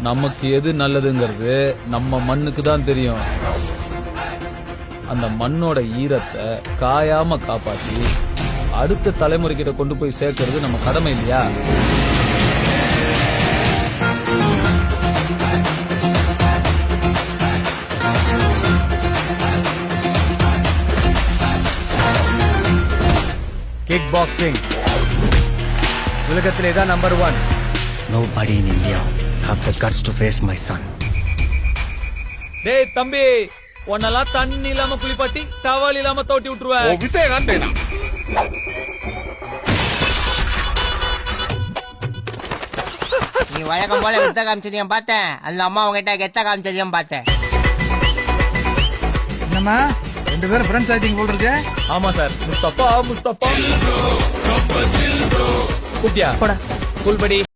நமக்கு எது நல்லதுங்கிறது நம்ம மண்ணுக்கு தான் தெரியும். அந்த மண்ணோட ஈரத்தை காயாம காப்பாத்தி அடுத்த தலைமுறைகிட்ட கொண்டு போய் சேர்க்கறது நம்ம கடமை இல்லையா? கிக் பாக்ஸிங் உலகத்திலே தான் number 1. Nobody in India have the guts to face my son. டேய் தம்பி, உன்னெல்லாம் தண்ணி இல்லாம குளிப்பாட்டி டவல் இல்லாம தோட்டி விட்டுருவேன். நீ வழக்கம் போல வித்த காமிச்சதையும் பார்த்தேன், அந்த அம்மா உங்ககிட்ட கெத்த காமிச்சதையும் பார்த்தேன். என்னம்மா 2 பேரும் ஃப்ரெண்ட்ஸ் ஆயிட்டீங்க போல் இருக்கு. ஆமா சார். முஸ்தபா கூப்பிட்டியா? கூல்படி